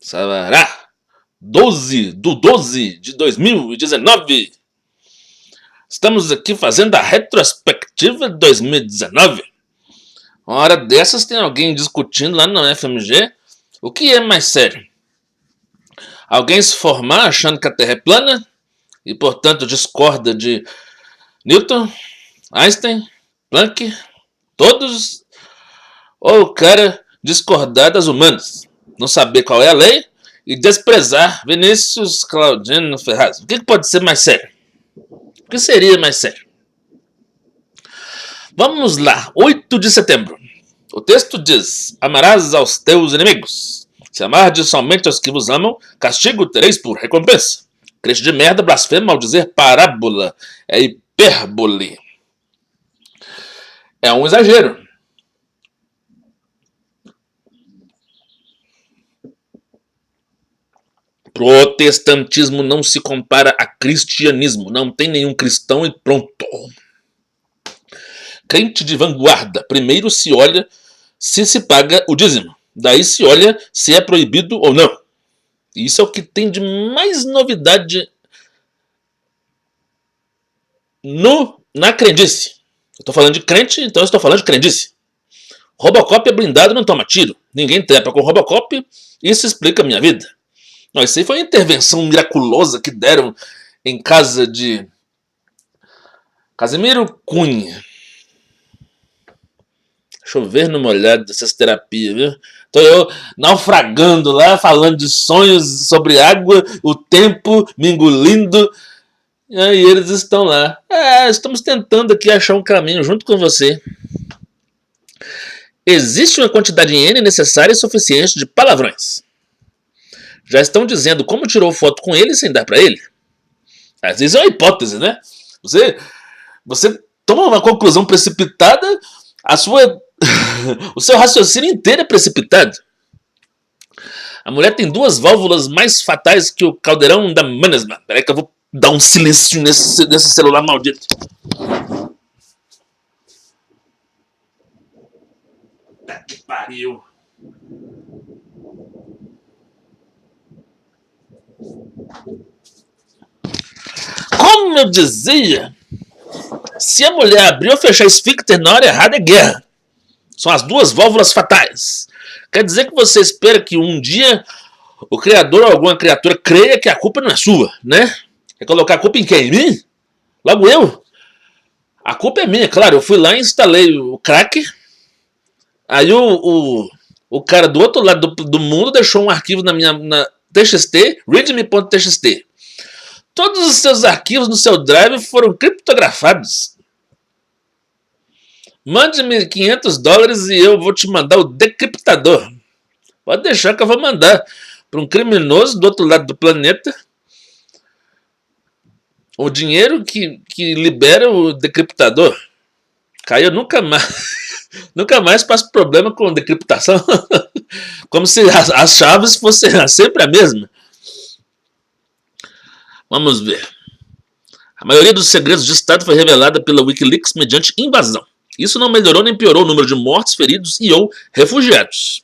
Sabará, 12 de 2019. Estamos aqui fazendo a retrospectiva de 2019. Uma hora dessas tem alguém discutindo lá no FMG o que é mais sério. Alguém se formar achando que a Terra é plana e, portanto, discorda de Newton, Einstein, Planck, todos, ou o cara discordar das humanas, não saber qual é a lei e desprezar Vinícius Claudino Ferraz. O que pode ser mais sério? O que seria mais sério? Vamos lá, 8 de setembro. O texto diz: amarás aos teus inimigos. Se amardes somente aos que vos amam, castigo tereis por recompensa. Crente de merda, blasfema ao dizer parábola. É hipérbole. É um exagero. Protestantismo não se compara a cristianismo. Não tem nenhum cristão e pronto. Crente de vanguarda. Primeiro se olha se paga o dízimo. Daí se olha se é proibido ou não. Isso é o que tem de mais novidade na crendice. Eu estou falando de crente, então eu estou falando de crendice. Robocop é blindado e não toma tiro. Ninguém trepa com Robocop. Isso explica a minha vida. Não, isso aí foi uma intervenção miraculosa que deram em casa de Casimiro Cunha. Chover no molhado dessas terapias, viu? Tô eu naufragando lá, falando de sonhos sobre água, o tempo me engolindo. E aí eles estão lá. Estamos tentando aqui achar um caminho junto com você. Existe uma quantidade N necessária e suficiente de palavrões. Já estão dizendo como tirou foto com ele sem dar para ele. Às vezes é uma hipótese, né? Você toma uma conclusão precipitada, o seu raciocínio inteiro é precipitado. A mulher tem duas válvulas mais fatais que o caldeirão da Mannesmann. Peraí que eu vou dar um silêncio nesse celular maldito. Tá que pariu. Como eu dizia, se a mulher abrir ou fechar esfíncter na hora errada é guerra. São as duas válvulas fatais. Quer dizer que você espera que um dia o criador ou alguma criatura creia que a culpa não é sua, né? Quer colocar a culpa em quem? Em mim? Logo eu? A culpa é minha, claro. Eu fui lá e instalei o crack. Aí o cara do outro lado do mundo deixou um arquivo na TXT, readme.txt. Todos os seus arquivos no seu drive foram criptografados. Mande-me $500 e eu vou te mandar o decriptador. Pode deixar que eu vou mandar para um criminoso do outro lado do planeta o dinheiro que libera o decriptador. Caiu nunca mais passo problema com decriptação. Como se as chaves fossem sempre a mesma. Vamos ver. A maioria dos segredos de Estado foi revelada pela Wikileaks mediante invasão. Isso não melhorou nem piorou o número de mortos, feridos e ou refugiados.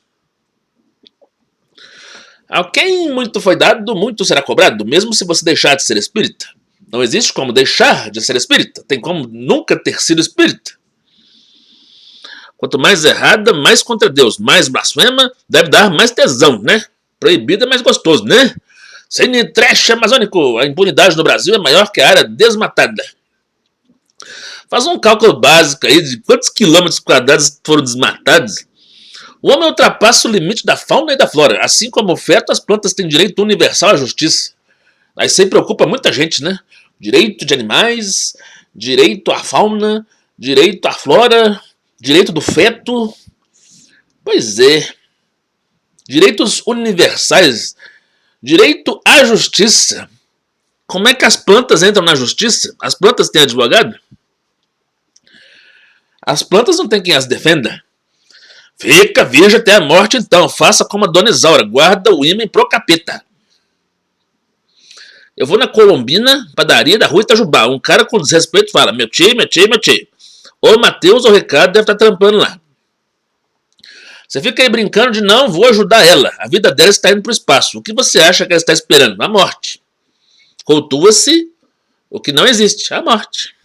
A quem muito foi dado, muito será cobrado, mesmo se você deixar de ser espírita. Não existe como deixar de ser espírita. Tem como nunca ter sido espírita. Quanto mais errada, mais contra Deus. Mais blasfema, deve dar mais tesão, né? Proibido é mais gostoso, né? Sem trash amazônico, a impunidade no Brasil é maior que a área desmatada. Faz um cálculo básico aí de quantos quilômetros quadrados foram desmatados. O homem ultrapassa o limite da fauna e da flora. Assim como o feto, as plantas têm direito universal à justiça. Aí sempre preocupa muita gente, né? Direito de animais, direito à fauna, direito à flora, direito do feto. Pois é. Direitos universais. Direito à justiça. Como é que as plantas entram na justiça? As plantas têm advogado? As plantas não tem quem as defenda. Fica virgem até a morte então. Faça como a dona Isaura. Guarda o ímã pro capeta. Eu vou na Colombina, padaria da rua Itajubá. Um cara com desrespeito fala: meu tio. Ô Matheus ou Ricardo deve estar trampando lá. Você fica aí brincando de não, vou ajudar ela. A vida dela está indo para o espaço. O que você acha que ela está esperando? A morte. Cultua-se o que não existe, a morte.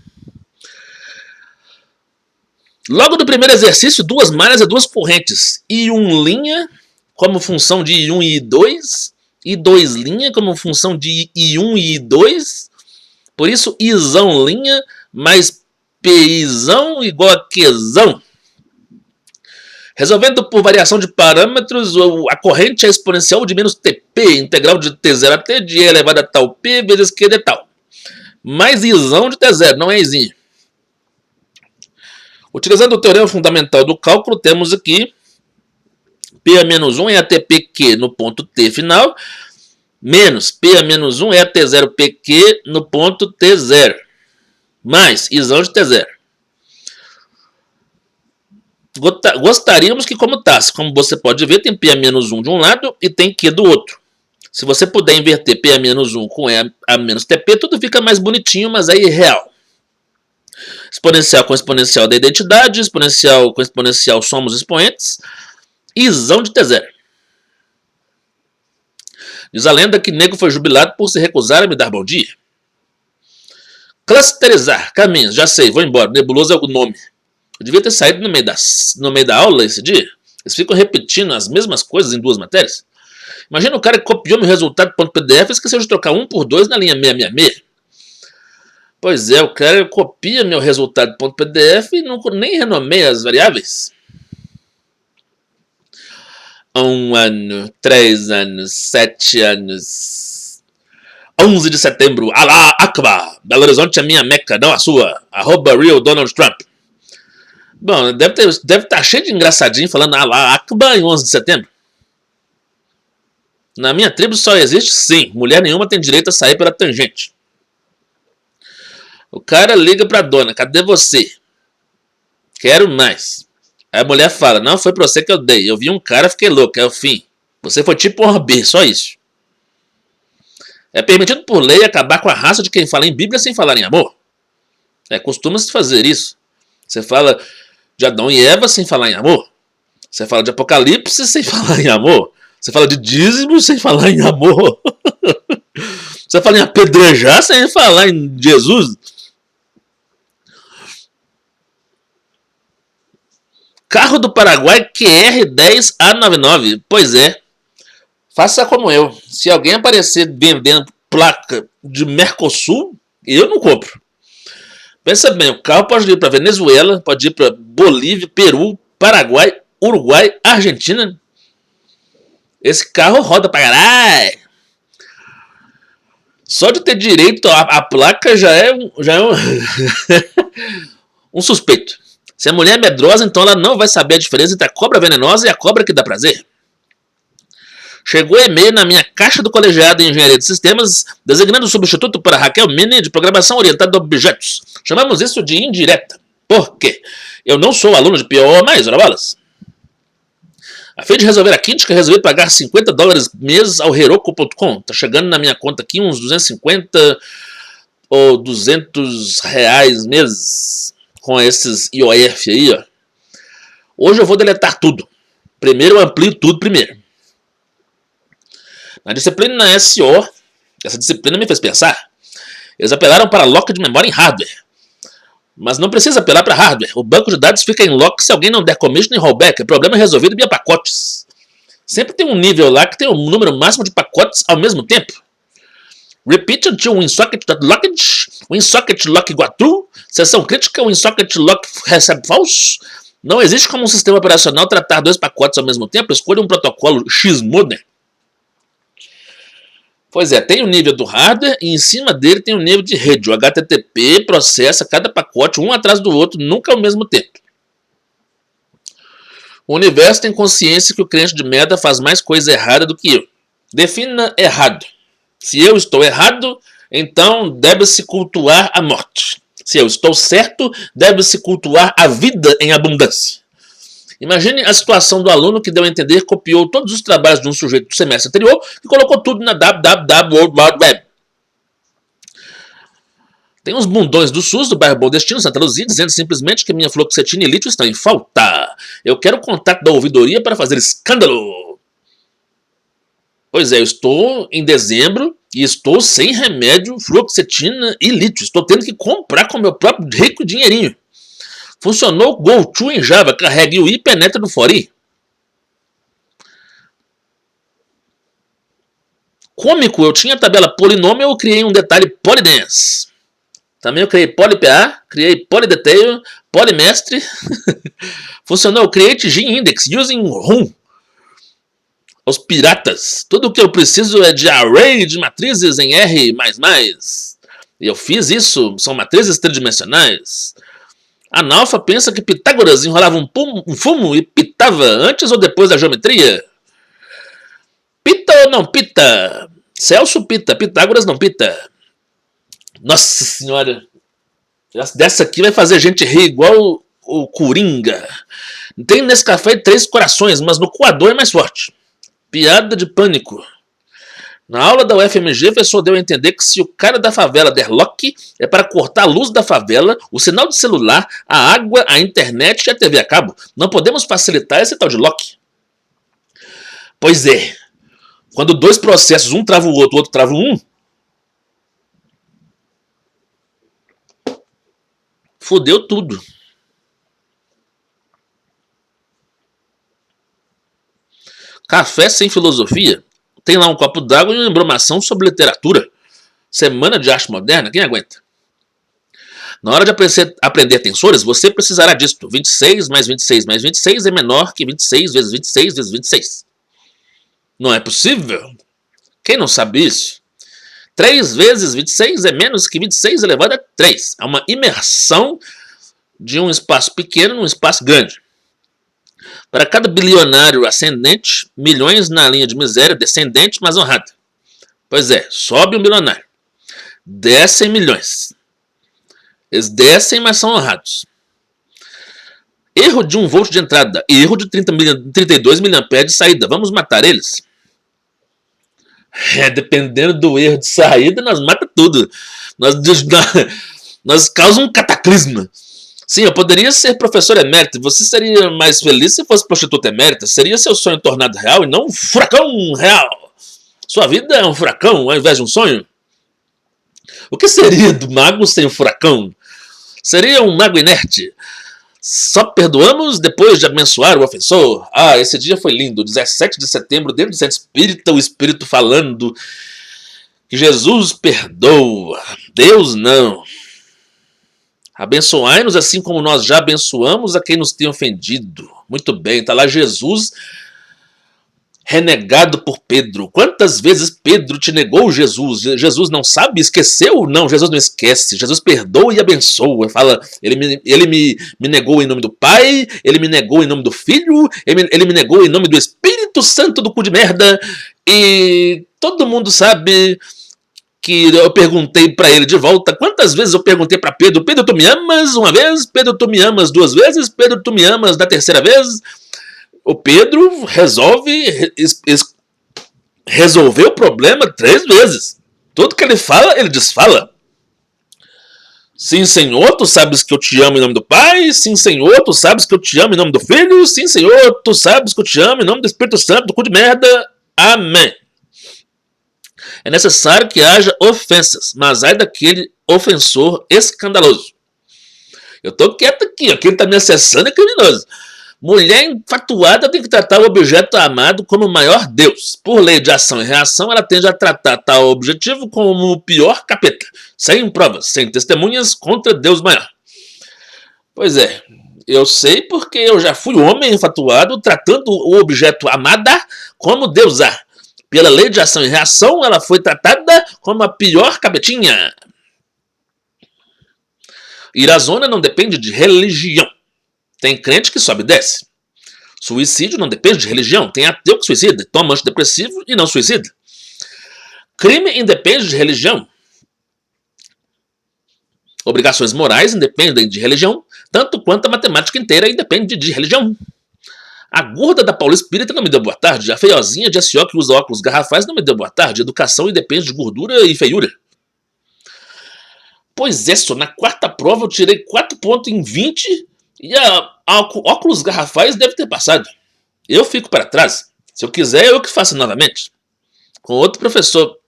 Logo do primeiro exercício, duas malhas e duas correntes. I1' como função de I1 e I2. I2' como função de I1 e I2. Por isso, Izão' mais PIzão igual a Qzão. Resolvendo por variação de parâmetros, a corrente é exponencial de menos TP, integral de T0 a T de E elevado a tal P vezes Q de tal. Mais Izão de T0, não é Izinho. Utilizando o teorema fundamental do cálculo, temos aqui P a menos 1 é a TPQ no ponto T final, menos P a menos 1 é a T0PQ no ponto T0, mais Izão de T0. Gostaríamos que comutasse. Como você pode ver, tem P a menos 1 de um lado e tem Q do outro. Se você puder inverter P a menos 1 com E a menos TP, tudo fica mais bonitinho, mas é irreal. Exponencial com exponencial da identidade, exponencial com exponencial somos expoentes, Izão de T0. Diz a lenda que nego foi jubilado por se recusar a me dar bom dia. Clusterizar, caminhos, já sei, vou embora, nebuloso é o nome. Eu devia ter saído no meio da aula esse dia. Eles ficam repetindo as mesmas coisas em duas matérias. Imagina o cara que copiou meu resultado .pdf e esqueceu de trocar 1 por 2 na linha 666. Pois é, o cara copia meu resultado .pdf e nem renomeia as variáveis. 1 ano, 3 anos, 7 anos... 11 de setembro, Alá Akbar. Belo Horizonte é minha meca, não a sua. @real Donald Trump. Bom, deve estar cheio de engraçadinho falando Alá Akbar em 11 de setembro. Na minha tribo só existe sim. Mulher nenhuma tem direito a sair pela tangente. O cara liga pra dona. Cadê você? Quero mais. Aí a mulher fala. Não, foi pra você que eu dei. Eu vi um cara, fiquei louco. É o fim. Você foi tipo um OB, só isso. É permitido por lei acabar com a raça de quem fala em Bíblia sem falar em amor. Costuma-se fazer isso. Você fala de Adão e Eva sem falar em amor. Você fala de Apocalipse sem falar em amor. Você fala de dízimo sem falar em amor. Você fala em apedrejar sem falar em Jesus. Carro do Paraguai QR10A99. Pois é. Faça como eu. Se alguém aparecer vendendo placa de Mercosul, eu não compro. Pensa bem, o carro pode ir para Venezuela, pode ir para Bolívia, Peru, Paraguai, Uruguai, Argentina. Esse carro roda pra caralho. Só de ter direito à placa já é um suspeito. Se a mulher é medrosa, então ela não vai saber a diferença entre a cobra venenosa e a cobra que dá prazer. Chegou e-mail na minha caixa do colegiado em Engenharia de Sistemas, designando o substituto para Raquel Mini de Programação Orientada a Objetos. Chamamos isso de indireta. Por quê? Eu não sou aluno de PO mais, ora bolas. A fim de resolver a quíntica, resolvi pagar $50 mês ao Heroku.com. Tá chegando na minha conta aqui uns 250 ou 200 reais mês com esses IOF aí, ó. Hoje eu vou deletar tudo. Primeiro eu amplio tudo primeiro. Na disciplina SO, essa disciplina me fez pensar. Eles apelaram para lock de memória em hardware. Mas não precisa apelar para hardware. O banco de dados fica em lock se alguém não der commission nem rollback. O problema é resolvido via pacotes. Sempre tem um nível lá que tem um número máximo de pacotes ao mesmo tempo. Repeat until WinSocket.lockage, WinSocket lock got true, sessão crítica, WinSocket lock recebe false. Não existe como um sistema operacional tratar dois pacotes ao mesmo tempo. Escolha um protocolo X-Modem. Pois é, tem o nível do hardware e em cima dele tem o nível de rede. O HTTP processa cada pacote um atrás do outro, nunca ao mesmo tempo. O universo tem consciência que o crente de merda faz mais coisa errada do que eu. Defina errado. Se eu estou errado, então deve-se cultuar a morte. Se eu estou certo, deve-se cultuar a vida em abundância. Imagine a situação do aluno que deu a entender que copiou todos os trabalhos de um sujeito do semestre anterior e colocou tudo na www World Wide Web. Tem uns bundões do SUS do bairro Bom Destino, Santa Luzia, dizendo simplesmente que minha fluoxetina e lítio estão em falta. Eu quero o contato da ouvidoria para fazer escândalo. Pois é, eu estou em dezembro e estou sem remédio, fluoxetina e lítio. Estou tendo que comprar com meu próprio rico dinheirinho. Funcionou o GoTo em Java, carregue o i e penetra no fori. Cômico, eu tinha a tabela polinômio, eu criei um detalhe polydance. Também eu criei polyPA, criei polydetail, polymestre. Funcionou, create G-index using RUM. Os piratas. Tudo o que eu preciso é de array de matrizes em R++. E eu fiz isso, são matrizes tridimensionais. Analfa pensa que Pitágoras enrolava um fumo e pitava antes ou depois da geometria. Pita ou não pita? Celso pita, Pitágoras não pita. Nossa senhora, dessa aqui vai fazer a gente rir igual o Coringa. Tem nesse café 3 corações, mas no coador é mais forte. Piada de pânico. Na aula da UFMG, o professor deu a entender que se o cara da favela der lock, é para cortar a luz da favela, o sinal de celular, a água, a internet e a TV a cabo. Não podemos facilitar esse tal de lock. Pois é. Quando 2 processos, um trava o outro trava um, fudeu tudo. Café sem filosofia? Tem lá um copo d'água e uma embromação sobre literatura. Semana de arte moderna? Quem aguenta? Na hora de aprender tensores, você precisará disto. 26 mais 26 mais 26 é menor que 26 vezes 26 vezes 26. Não é possível? Quem não sabe isso? 3 vezes 26 é menos que 26 elevado a 3. É uma imersão de um espaço pequeno num espaço grande. Para cada bilionário ascendente, milhões na linha de miséria descendente, mas honrada. Pois é, sobe um bilionário. Descem milhões. Eles descem, mas são honrados. Erro de 1 volt de entrada. Erro de 32 mA de saída. Vamos matar eles? Dependendo do erro de saída, nós mata tudo. Nós causamos um cataclisma. Sim, eu poderia ser professor emérito. Você seria mais feliz se fosse prostituta emérita? Seria seu sonho tornado real e não um furacão real. Sua vida é um furacão ao invés de um sonho? O que seria do mago sem o furacão? Seria um mago inerte. Só perdoamos depois de abençoar o ofensor. Ah, esse dia foi lindo. 17 de setembro, dentro do centro espírita, o espírito falando que Jesus perdoa. Deus não. Abençoai-nos assim como nós já abençoamos a quem nos tem ofendido. Muito bem, está lá Jesus renegado por Pedro. Quantas vezes Pedro te negou Jesus? Jesus não sabe? Esqueceu? Não, Jesus não esquece. Jesus perdoa e abençoa. Fala, ele me negou em nome do Pai, ele me negou em nome do Filho, ele me negou em nome do Espírito Santo do cu de merda. E todo mundo sabe que eu perguntei para ele de volta. Quantas vezes eu perguntei para Pedro, Pedro, tu me amas uma vez? Pedro, tu me amas 2 vezes? Pedro, tu me amas da 3ª vez? O Pedro resolveu o problema 3 vezes. Tudo que ele fala, ele desfala. Sim, Senhor, tu sabes que eu te amo em nome do Pai. Sim, Senhor, tu sabes que eu te amo em nome do Filho. Sim, Senhor, tu sabes que eu te amo em nome do Espírito Santo, do cu de merda. Amém. É necessário que haja ofensas, mas ai daquele ofensor escandaloso. Eu tô quieto aqui, ó. Quem tá me acessando é criminoso. Mulher infatuada tem que tratar o objeto amado como o maior Deus. Por lei de ação e reação, ela tende a tratar tal objetivo como o pior capeta, sem provas, sem testemunhas contra Deus maior. Pois é, eu sei porque eu já fui homem infatuado tratando o objeto amada como deusar. Pela lei de ação e reação, ela foi tratada como a pior capetinha. Ir à zona não depende de religião. Tem crente que sobe e desce. Suicídio não depende de religião. Tem ateu que suicida, toma antidepressivo e não suicida. Crime independe de religião. Obrigações morais independem de religião, tanto quanto a matemática inteira independe de religião. A gorda da Paula Espírita não me deu boa tarde. A feiozinha de SO que usa óculos garrafais não me deu boa tarde. Educação independe de gordura e feiura. Pois é, só na quarta prova eu tirei 4 pontos em 20 e a óculos garrafais deve ter passado. Eu fico para trás. Se eu quiser, eu que faço novamente. Com outro professor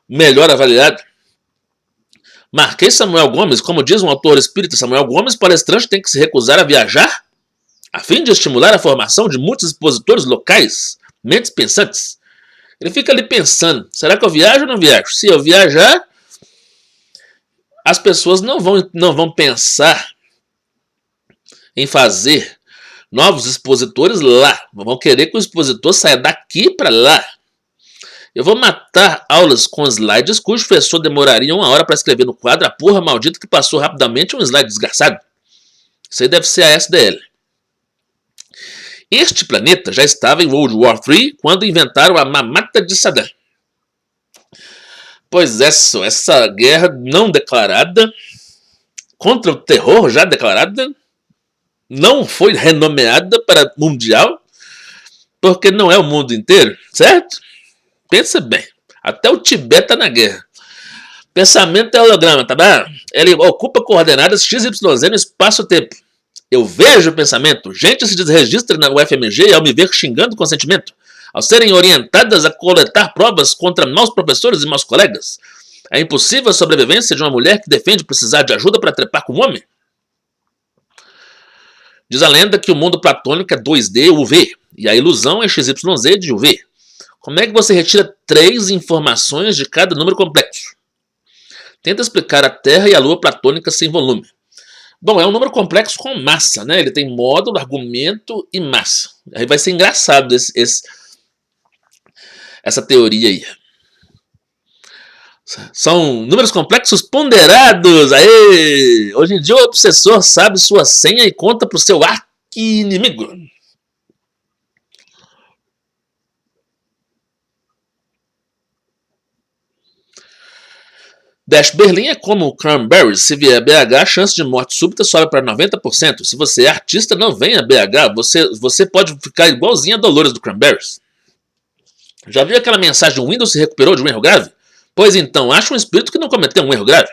melhor avaliado. Marquês Samuel Gomes, como diz um autor espírita, Samuel Gomes, palestrante tem que se recusar a viajar a fim de estimular a formação de muitos expositores locais, mentes pensantes. Ele fica ali pensando, será que eu viajo ou não viajo? Se eu viajar, as pessoas não vão pensar em fazer novos expositores lá. Vão querer que o expositor saia daqui para lá. Eu vou matar aulas com slides cujo professor demoraria 1 hora para escrever no quadro a porra maldita que passou rapidamente um slide desgraçado. Isso aí deve ser a SDL. Este planeta já estava em World War III quando inventaram a mamata de Saddam. Pois é, essa guerra não declarada contra o terror já declarada não foi renomeada para mundial porque não é o mundo inteiro, certo? Pensa bem, até o Tibete está na guerra. Pensamento é holograma, tá bom? Ele ocupa coordenadas XYZ no espaço-tempo. Eu vejo o pensamento. Gente se desregistra na UFMG ao me ver xingando consentimento, ao serem orientadas a coletar provas contra maus professores e maus colegas. É impossível a sobrevivência de uma mulher que defende precisar de ajuda para trepar com um homem? Diz a lenda que o mundo platônico é 2D UV, e a ilusão é XYZ de UV. Como é que você retira 3 informações de cada número complexo? Tenta explicar a Terra e a Lua platônica sem volume. Bom, é um número complexo com massa, né? Ele tem módulo, argumento e massa. Aí vai ser engraçado essa teoria aí. São números complexos ponderados. Aê! Hoje em dia o obsessor sabe sua senha e conta para o seu arqui-inimigo. Dash Berlim é como o Cranberries. Se vier BH, a chance de morte súbita sobe para 90%. Se você é artista, não venha BH. Você pode ficar igualzinho a Dolores do Cranberries. Já viu aquela mensagem de um Windows se recuperou de um erro grave? Pois então, acha um espírito que não cometeu um erro grave.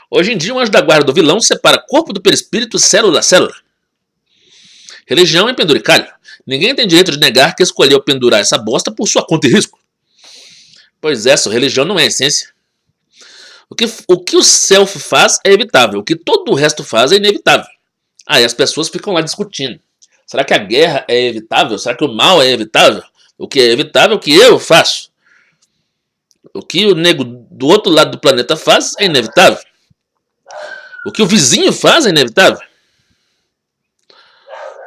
Hoje em dia, um anjo da guarda do vilão separa corpo do perispírito, célula a célula. Religião é penduricalho. Ninguém tem direito de negar que escolheu pendurar essa bosta por sua conta e risco. Pois é, sua religião não é a essência. O que o self faz é evitável. O que todo o resto faz é inevitável. Aí as pessoas ficam lá discutindo. Será que a guerra é evitável? Será que o mal é evitável? O que é evitável é o que eu faço. O que o nego do outro lado do planeta faz é inevitável. O que o vizinho faz é inevitável.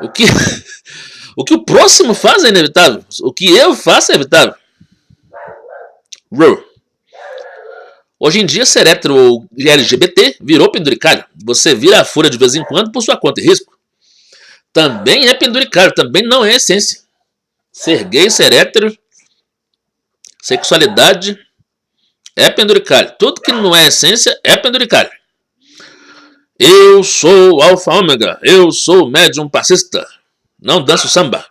O que o próximo faz é inevitável. O que eu faço é evitável. Hoje em dia, ser hétero ou LGBT virou penduricalho. Você vira a fúria de vez em quando por sua conta e risco. Também é penduricalho, também não é essência. Ser gay, ser hétero, sexualidade é penduricalho. Tudo que não é essência é penduricalho. Eu sou alfa ômega, eu sou médium passista. Não danço samba.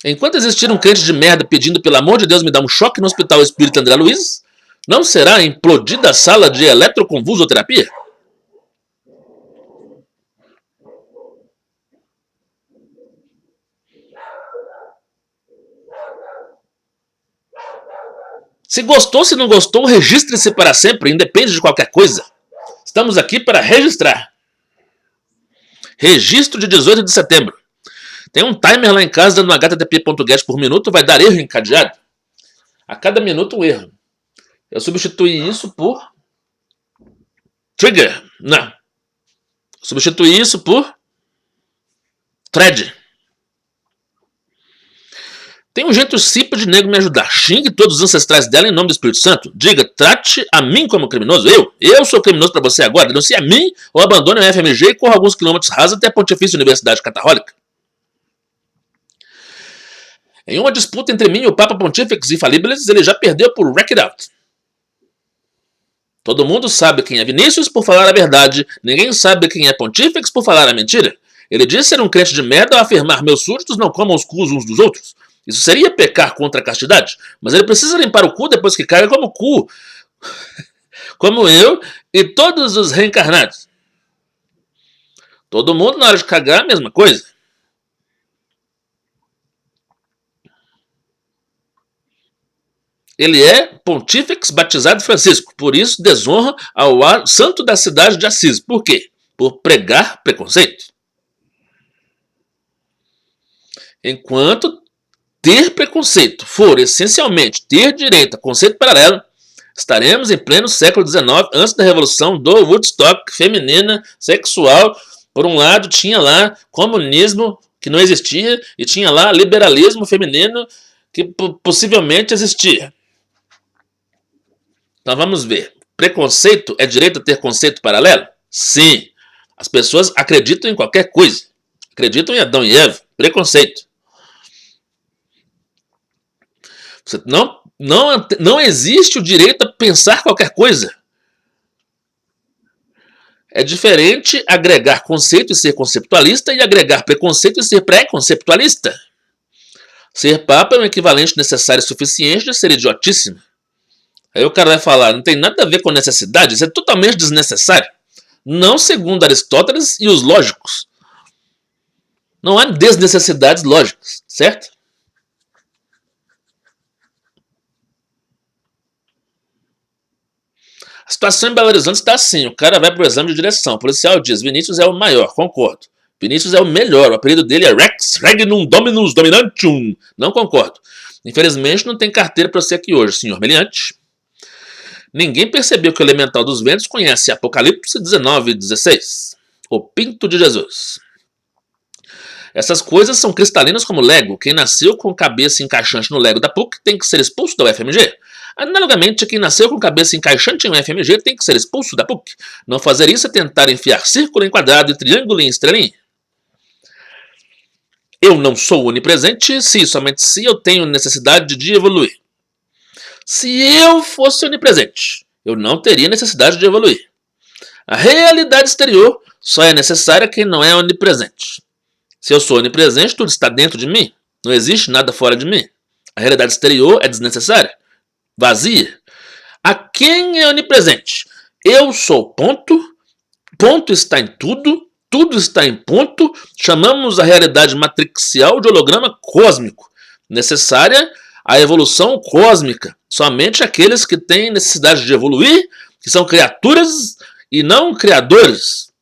Enquanto existir um crente de merda pedindo pelo amor de Deus me dá um choque no Hospital Espírita André Luiz, não será implodida a sala de eletroconvulsoterapia? Se gostou, se não gostou, registre-se para sempre, independe de qualquer coisa. Estamos aqui para registrar. Registro de 18 de setembro. Tem um timer lá em casa dando http.get por minuto, vai dar erro encadeado. A cada minuto um erro. Eu substituí isso por trigger. Não. Eu substituí isso por thread. Tem um jeito simples de nego me ajudar. Xingue todos os ancestrais dela em nome do Espírito Santo. Diga, trate a mim como criminoso. Eu sou criminoso para você agora. Denuncie a mim ou abandone o FMG e corra alguns quilômetros rasos até a Pontifícia Universidade Católica. Em uma disputa entre mim e o Papa Pontifex Infallibilis, ele já perdeu por Wreck It Out. Todo mundo sabe quem é Vinícius por falar a verdade, ninguém sabe quem é Pontífex por falar a mentira. Ele diz ser um crente de merda ao afirmar: meus súditos não comam os cus uns dos outros. Isso seria pecar contra a castidade, mas ele precisa limpar o cu depois que caga como cu, como eu e todos os reencarnados. Todo mundo na hora de cagar a mesma coisa. Ele é Pontífex batizado Francisco, por isso desonra ao santo da cidade de Assis. Por quê? Por pregar preconceito. Enquanto ter preconceito for essencialmente ter direito a conceito paralelo, estaremos em pleno século XIX, antes da revolução do Woodstock, feminina, sexual. Por um lado, tinha lá comunismo, que não existia, e tinha lá liberalismo feminino, que possivelmente existia. Então vamos ver. Preconceito é direito a ter conceito paralelo? Sim. As pessoas acreditam em qualquer coisa. Acreditam em Adão e Eva. Preconceito. Você não existe o direito a pensar qualquer coisa. É diferente agregar conceito e ser conceptualista e agregar preconceito e ser pré-conceptualista. Ser papa é um equivalente necessário e suficiente de ser idiotíssimo. Aí o cara vai falar, não tem nada a ver com necessidade, isso é totalmente desnecessário. Não segundo Aristóteles e os lógicos. Não há desnecessidades lógicas, certo? A situação em Belo Horizonte está assim, o cara vai para o exame de direção, o policial diz, Vinícius é o maior, concordo. Vinícius é o melhor, o apelido dele é Rex Regnum Dominus Dominantium. Não concordo. Infelizmente não tem carteira para você aqui hoje, senhor meliante. Ninguém percebeu que o elemental dos ventos conhece Apocalipse 19:16. O pinto de Jesus. Essas coisas são cristalinas como Lego. Quem nasceu com cabeça encaixante no Lego da PUC tem que ser expulso da UFMG. Analogamente, quem nasceu com cabeça encaixante em UFMG tem que ser expulso da PUC. Não fazer isso é tentar enfiar círculo em quadrado e triângulo em estrelinha. Eu não sou onipresente se e somente se eu tenho necessidade de evoluir. Se eu fosse onipresente, eu não teria necessidade de evoluir. A realidade exterior só é necessária a quem não é onipresente. Se eu sou onipresente, tudo está dentro de mim. Não existe nada fora de mim. A realidade exterior é desnecessária, vazia. A quem é onipresente? Eu sou ponto, ponto está em tudo, tudo está em ponto. Chamamos a realidade matricial de holograma cósmico, necessária a evolução cósmica. Somente aqueles que têm necessidade de evoluir, que são criaturas e não criadores.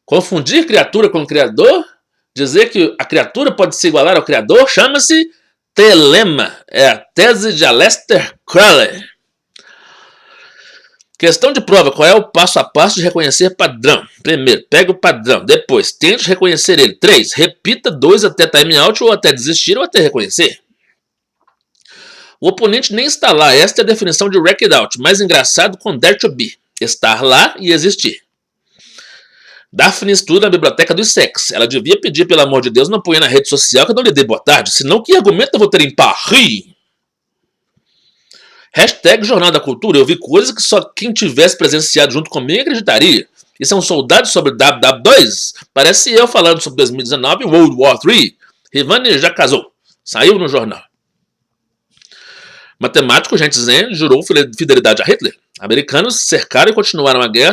Confundir criatura com criador, dizer que a criatura pode se igualar ao criador, chama-se telema. É a tese de Aleister Crowley. Questão de prova, qual é o passo a passo de reconhecer padrão? Primeiro, pega o padrão. Depois, tente reconhecer ele. 3, repita 2 até time out ou até desistir ou até reconhecer. O oponente nem está lá. Esta é a definição de wreck it out. Mais engraçado com dare to be. Estar lá e existir. Daphne estuda na biblioteca dos sex. Ela devia pedir, pelo amor de Deus, não ponha na rede social que eu não lhe dei boa tarde. Senão, que argumento eu vou ter em Paris? Hashtag Jornal da Cultura. Eu vi coisas que só quem tivesse presenciado junto comigo acreditaria. Isso é um soldado sobre WW2? Parece eu falando sobre 2019 e World War III. Rivani já casou. Saiu no jornal. Matemático Gente Zen jurou fidelidade a Hitler. Americanos cercaram e continuaram a guerra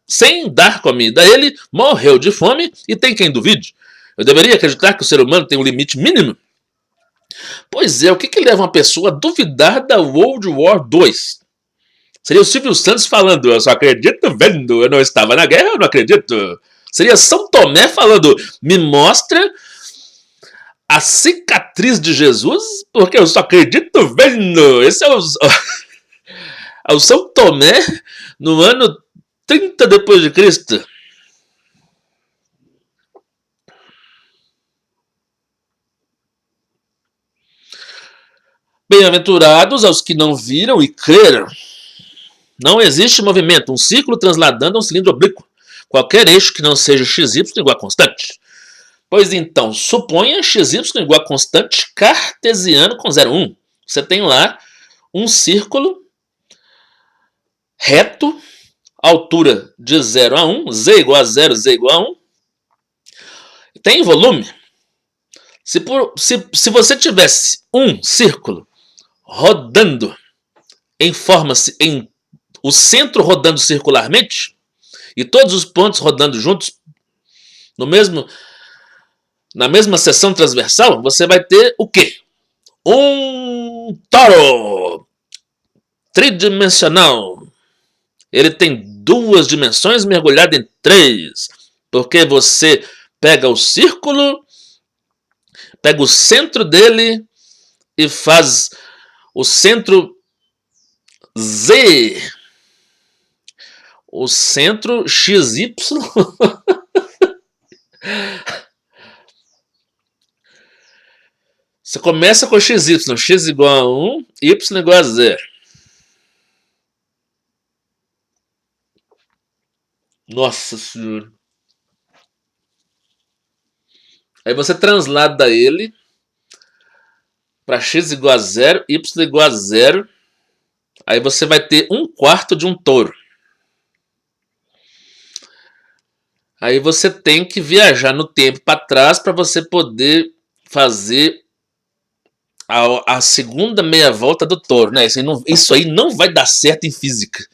sem dar comida. Ele morreu de fome e tem quem duvide. Eu deveria acreditar que o ser humano tem um limite mínimo? Pois é, o que leva uma pessoa a duvidar da World War II? Seria o Silvio Santos falando, eu só acredito vendo, eu não estava na guerra, eu não acredito. Seria São Tomé falando, me mostra a cicatriz de Jesus, porque eu só acredito vendo. Esse é o São Tomé no ano 30 depois de Cristo. Bem-aventurados aos que não viram e creram. Não existe movimento, um círculo transladando a um cilindro oblíquo. Qualquer eixo que não seja XY igual a constante. Pois então, suponha XY igual a constante cartesiano com 0,1. Você tem lá um círculo reto, altura de 0 a 1, z igual a 0, z igual a 1. Tem volume. Se você tivesse um círculo rodando em o centro rodando circularmente e todos os pontos rodando juntos na mesma seção transversal, você vai ter o quê? Um toro tridimensional. Ele tem duas dimensões mergulhadas em três, porque você pega o círculo, pega o centro dele e faz o centro Z, o centro XY. Você começa com XY, x igual a 1, y igual a 0. Nossa senhora. Aí você translada ele para x igual a 0, y igual a 0. Aí você vai ter 1/4 de um touro. Aí você tem que viajar no tempo para trás para você poder fazer a segunda meia volta do touro, né? Isso aí não vai dar certo em física.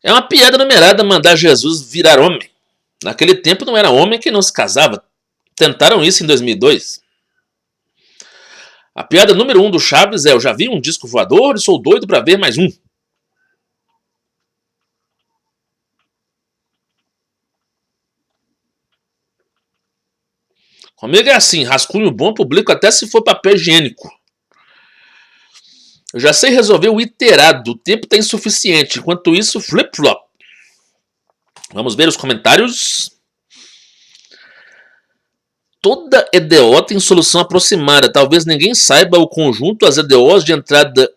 É uma piada numerada mandar Jesus virar homem. Naquele tempo não era homem que não se casava. Tentaram isso em 2002. A piada número 1 do Chaves é: eu já vi um disco voador e sou doido para ver mais um. Comigo é assim, rascunho bom publico até se for papel higiênico. Eu já sei resolver o iterado, o tempo está insuficiente. Enquanto isso, flip-flop. Vamos ver os comentários. Toda EDO tem solução aproximada. Talvez ninguém saiba o conjunto as EDOs de entrada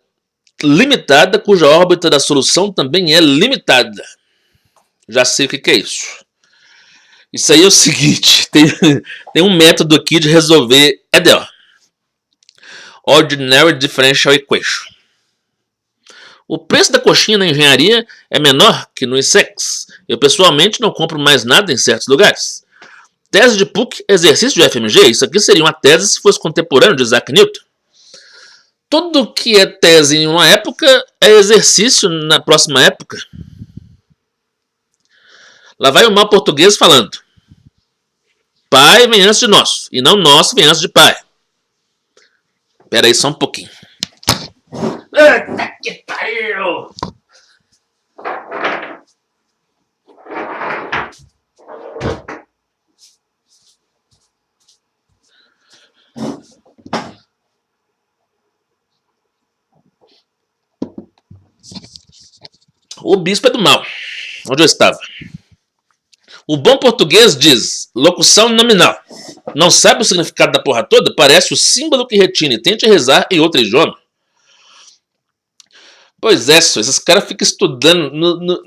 limitada, cuja órbita da solução também é limitada. Já sei o que é isso. Isso aí é o seguinte, tem um método aqui de resolver EDO. Ordinary Differential Equation. O preço da coxinha na engenharia é menor que no ISEX. Eu pessoalmente não compro mais nada em certos lugares. Tese de PUC, exercício de FMG. Isso aqui seria uma tese se fosse contemporâneo de Isaac Newton. Tudo que é tese em uma época é exercício na próxima época. Lá vai o mal português falando: pai vem antes de nosso, e não nosso vem antes de pai. Pera aí só um pouquinho. Eita que pariu! O bispo é do mal. Onde eu estava? O bom português diz locução nominal. Não sabe o significado da porra toda? Parece o símbolo que retina e tente rezar em outro idioma. Pois é, esses caras ficam estudando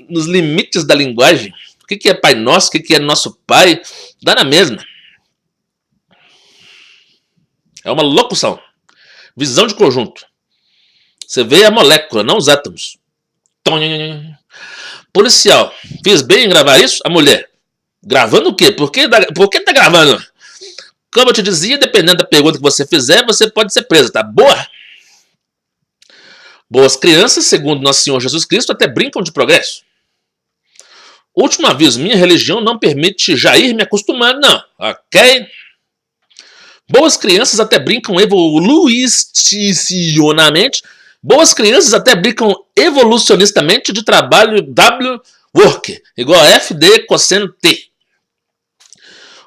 nos limites da linguagem. O que é Pai Nosso, o que é Nosso Pai. Dá na mesma. É uma locução. Visão de conjunto. Você vê a molécula, não os átomos. Policial. Fiz bem em gravar isso? A mulher. Gravando o quê? Por que tá gravando? Como eu te dizia, dependendo da pergunta que você fizer, você pode ser presa, tá? Boa! Boas crianças, segundo Nosso Senhor Jesus Cristo, até brincam de progresso. Último aviso, minha religião não permite já ir me acostumando, não. Ok? Boas crianças até brincam evolucionamente. Boas crianças até brincam evolucionistamente de trabalho W work, igual a FD cosseno T.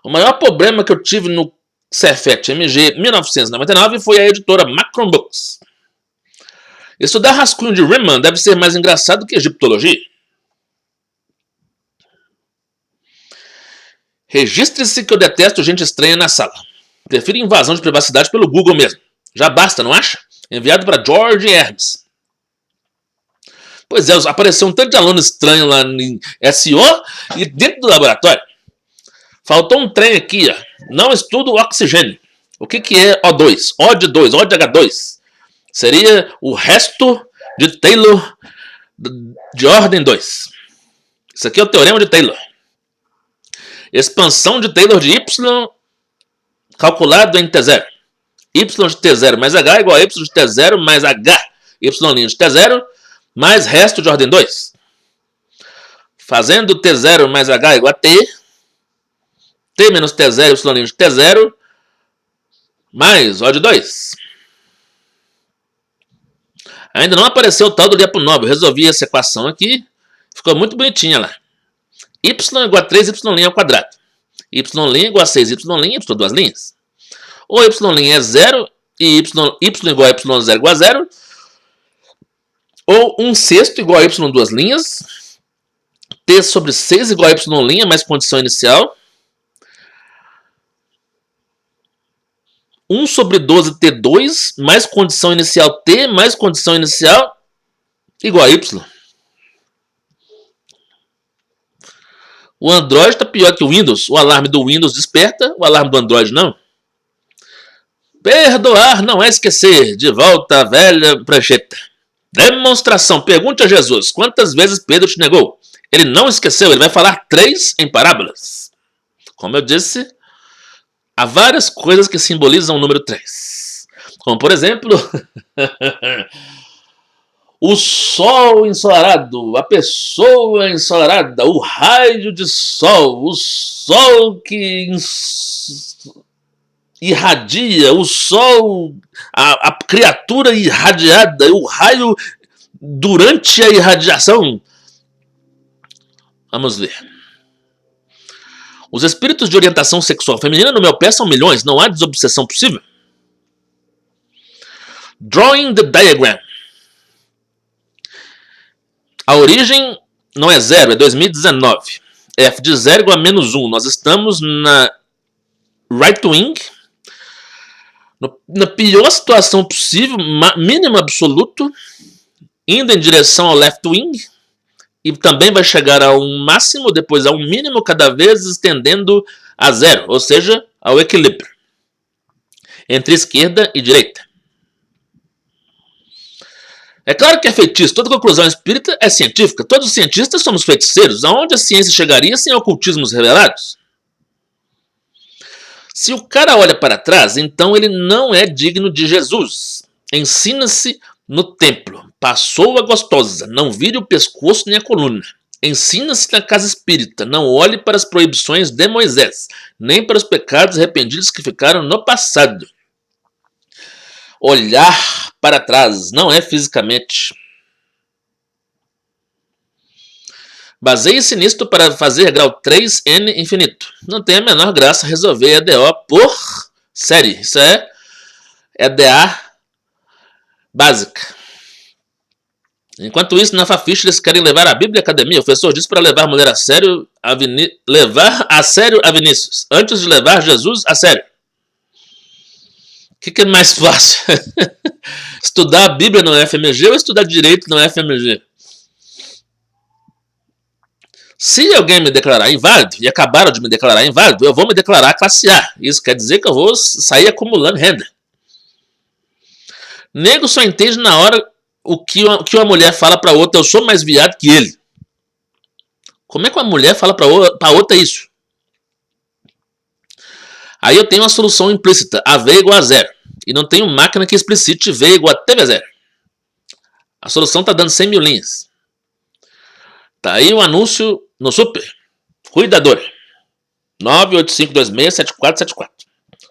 O maior problema que eu tive no Cefet MG 1999 foi a editora Macron Books. Estudar rascunho de Riemann deve ser mais engraçado que egiptologia. Registre-se que eu detesto gente estranha na sala. Prefiro invasão de privacidade pelo Google mesmo. Já basta, não acha? Enviado para George Hermes. Pois é, apareceu um tanto de aluno estranho lá em SO e dentro do laboratório. Faltou um trem aqui, ó. Não estudo oxigênio. O que é O2? O de 2, O de H2. Seria o resto de Taylor de ordem 2. Isso aqui é o teorema de Taylor. Expansão de Taylor de y calculado em T0. Y de T0 mais H igual a Y de T0 mais H. Y' de T0 mais resto de ordem 2. Fazendo T0 mais H igual a T. T menos T0 Y' de T0 mais O de 2. Ainda não apareceu o tal do Lyapunov. Eu resolvi essa equação aqui. Ficou muito bonitinha lá. Y igual a 3y' ao quadrado. Y' igual a 6y', y duas linhas. Ou y' é 0 e y igual a y0 igual a 0. Ou 1/6 igual a y duas linhas. T sobre 6 igual a y' mais condição inicial. 1 sobre 12 T2 mais condição inicial T mais condição inicial igual a Y. O Android está pior que o Windows. O alarme do Windows desperta, o alarme do Android não. Perdoar não é esquecer. De volta à velha prancheta. Demonstração. Pergunte a Jesus. Quantas vezes Pedro te negou? Ele não esqueceu. Ele vai falar 3 em parábolas. Como eu disse, há várias coisas que simbolizam o número 3. Como, por exemplo, o sol ensolarado, a pessoa ensolarada, o raio de sol, o sol que irradia, o sol, a criatura irradiada, o raio durante a irradiação. Vamos ver. Os espíritos de orientação sexual feminina no meu pé são milhões, não há desobsessão possível. Drawing the diagram. A origem não é 0, é 2019. F de 0 igual a -1. Nós estamos na right wing, na pior situação possível, mínimo absoluto, indo em direção ao left wing, e também vai chegar a um máximo, depois a um mínimo, cada vez estendendo a 0, ou seja, ao equilíbrio entre esquerda e direita. É claro que é feitiço, toda conclusão espírita é científica, todos os cientistas somos feiticeiros. Aonde a ciência chegaria sem ocultismos revelados? Se o cara olha para trás, então ele não é digno de Jesus. Ensina-se no templo, passou a gostosa, não vire o pescoço nem a coluna. Ensina-se na casa espírita, não olhe para as proibições de Moisés, nem para os pecados arrependidos que ficaram no passado. Olhar para trás não é fisicamente. Baseie-se nisto para fazer grau 3n infinito. Não tem a menor graça resolver EDO por série. Isso é EDA básica. Enquanto isso, na Fafiche, eles querem levar a Bíblia à academia. O professor disse para levar a mulher a sério, levar a sério a Vinícius, antes de levar Jesus a sério. O que é mais fácil? Estudar a Bíblia no FMG ou estudar Direito no FMG? Se alguém me declarar inválido, e acabaram de me declarar inválido, eu vou me declarar classe A. Isso quer dizer que eu vou sair acumulando renda. Nego só entende na hora o que uma mulher fala para outra: eu sou mais viado que ele. Como é que uma mulher fala para outra isso? Aí eu tenho uma solução implícita, AV igual a 0. E não tenho máquina que explicite V igual a TV0. A solução está dando 100 mil linhas. Tá aí o anúncio no Super. Cuidadora. 985267474.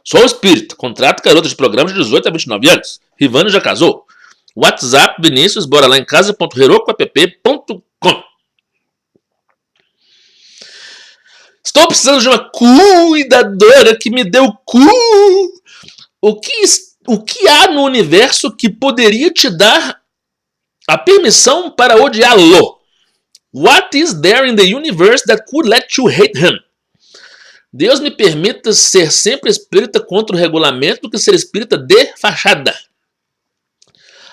Sou espírita. Contrato garota de programa de 18 a 29 anos. Rivane já casou. WhatsApp Vinícius, bora lá em casa.herocoapp.com. Estou precisando de uma cuidadora que me dê o cu. O que há no universo que poderia te dar a permissão para odiá-lo? What is there in the universe that could let you hate him? Deus me permita ser sempre espírita contra o regulamento do que ser espírita de fachada.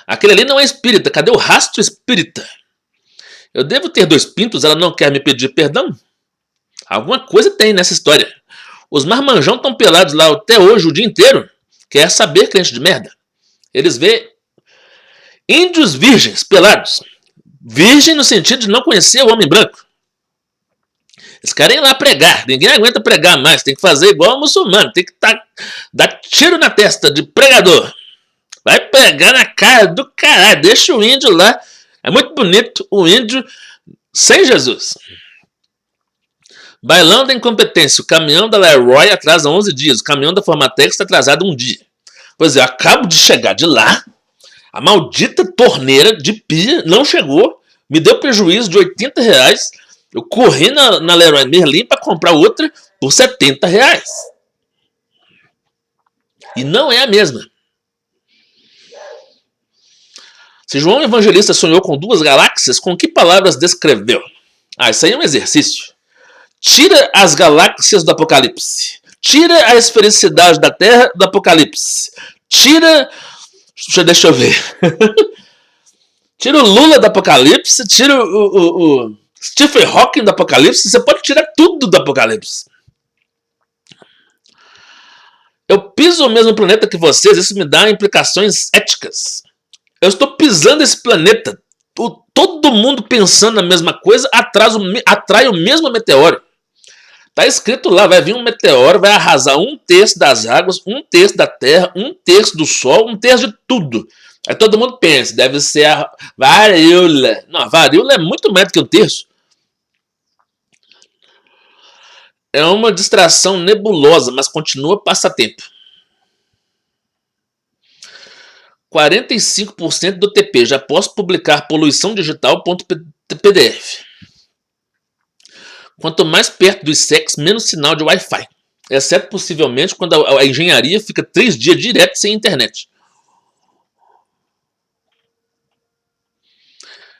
Aquele ali não é espírita. Cadê o rastro espírita? Eu devo ter 2 pintos, ela não quer me pedir perdão? Alguma coisa tem nessa história. Os marmanjão estão pelados lá até hoje o dia inteiro. Quer saber, crente de merda? Eles vê Índios virgens, pelados. Virgem no sentido de não conhecer o homem branco. Eles querem ir lá pregar. Ninguém aguenta pregar mais. Tem que fazer igual o muçulmano. Tem que dar tiro na testa de pregador. Vai pegar na cara do caralho. Deixa o índio lá. É muito bonito o índio sem Jesus. Bailão da incompetência. O caminhão da Leroy atrasa 11 dias. O caminhão da Formatex está atrasado 1 dia. Pois é, eu acabo de chegar de lá. A maldita torneira de pia não chegou. Me deu prejuízo de R$80. Eu corri na Leroy Merlin para comprar outra por R$70. E não é a mesma. Se João Evangelista sonhou com 2 galáxias, com que palavras descreveu? Isso aí é um exercício. Tira as galáxias do Apocalipse. Tira a esfericidade da Terra do Apocalipse. Deixa eu ver. Tira o Lula do Apocalipse. Tira o Stephen Hawking do Apocalipse. Você pode tirar tudo do Apocalipse. Eu piso o mesmo planeta que vocês. Isso me dá implicações éticas. Eu estou pisando esse planeta. Todo mundo pensando na mesma coisa atrai o mesmo meteoro. Tá escrito lá, vai vir um meteoro, vai arrasar 1/3 das águas, 1/3 da terra, 1/3 do sol, 1/3 de tudo. Aí todo mundo pensa, deve ser a varíola. Não, a varíola é muito mais do que 1/3. É uma distração nebulosa, mas continua passatempo. 45% do TP. Já posso publicar poluição digital.pdf. Quanto mais perto do ISEX, menos sinal de Wi-Fi. Exceto possivelmente quando a engenharia fica 3 dias direto sem internet.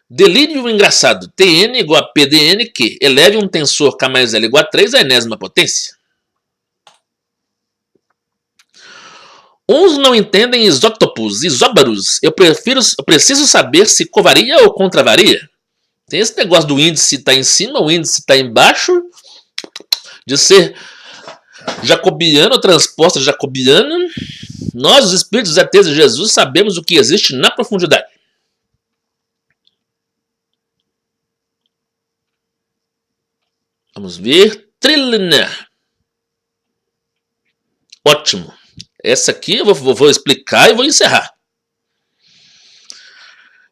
Delírio engraçado. TN igual a PDN que eleve um tensor K mais L igual a 3 à enésima potência. Uns não entendem isótopos, isóbaros. Eu preciso saber se covaria ou contravaria. Tem esse negócio do índice estar em cima, o índice estar embaixo, de ser jacobiano ou transposta jacobiana. Nós, os espíritos ETs de Jesus, sabemos o que existe na profundidade. Vamos ver. Trilinear. Ótimo. Essa aqui eu vou explicar e vou encerrar.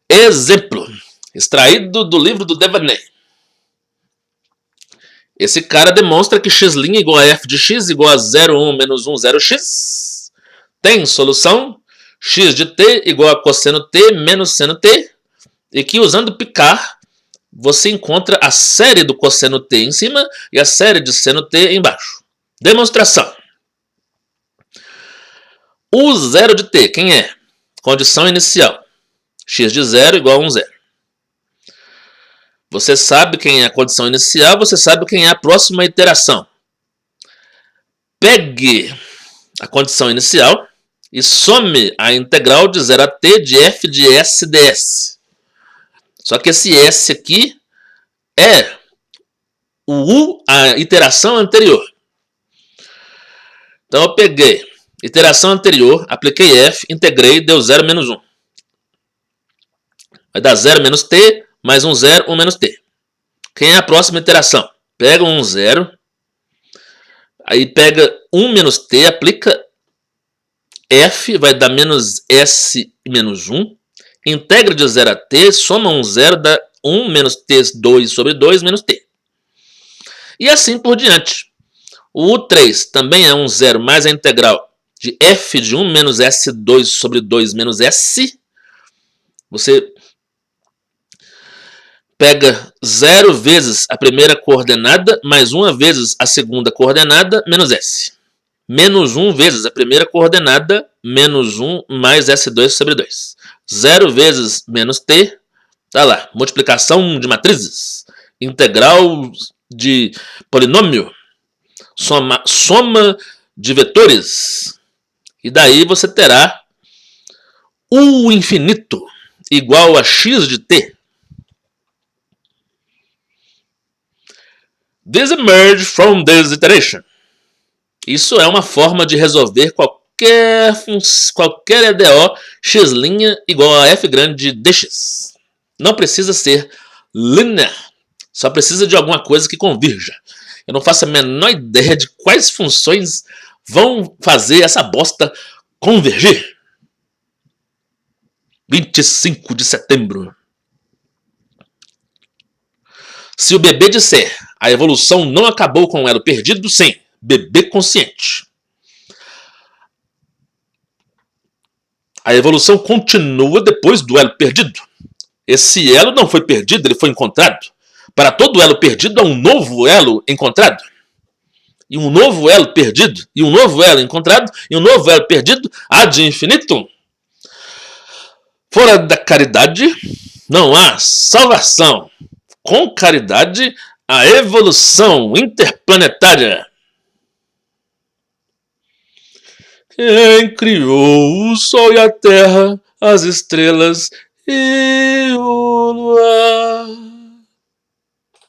Exemplo. Extraído do livro do Devaneio. Esse cara demonstra que x' igual a f de x igual a 0, 1, menos 1, 0x. Tem solução x de t igual a cosseno t menos seno t. E que usando picar, você encontra a série do cosseno t em cima e a série de seno t embaixo. Demonstração. O zero de t, quem é? Condição inicial. X de 0 igual a 1, 0. Você sabe quem é a condição inicial, você sabe quem é a próxima iteração. Pegue a condição inicial e some a integral de 0 a t de f de s ds. Só que esse s aqui é a iteração anterior. Então eu peguei iteração anterior, apliquei f, integrei, deu 0 menos 1. Vai dar 0 menos t, mais 1, 0, 1 menos t. Quem é a próxima iteração? Pega 1, 0. Aí pega 1 menos t, aplica f, vai dar menos s e menos 1. Integra de 0 a t, soma 1, 0, dá 1 menos t, 2 sobre 2 menos t. E assim por diante. O U3 também é 1, 0 mais a integral de f de 1 menos s2 sobre 2 menos s. Você pega 0 vezes a primeira coordenada, mais 1 vezes a segunda coordenada, menos s. Menos 1 vezes a primeira coordenada, menos 1 mais s2 sobre 2. 0 vezes menos t, tá lá. Multiplicação de matrizes. Integral de polinômio. Soma de vetores. E daí você terá U infinito igual a x de t. This emerge from this iteration. Isso é uma forma de resolver qualquer EDO x' igual a f grande dx. Não precisa ser linear, só precisa de alguma coisa que convirja. Eu não faço a menor ideia de quais funções vão fazer essa bosta convergir. 25 de setembro. Se o bebê disser a evolução não acabou com o elo perdido, sim, bebê consciente. A evolução continua depois do elo perdido. Esse elo não foi perdido, ele foi encontrado. Para todo elo perdido há um novo elo encontrado. E um novo elo perdido, e um novo elo encontrado, e um novo elo perdido, ad infinitum. Fora da caridade, não há salvação. Com caridade, a evolução interplanetária. Quem criou o Sol e a Terra, as estrelas e o luar?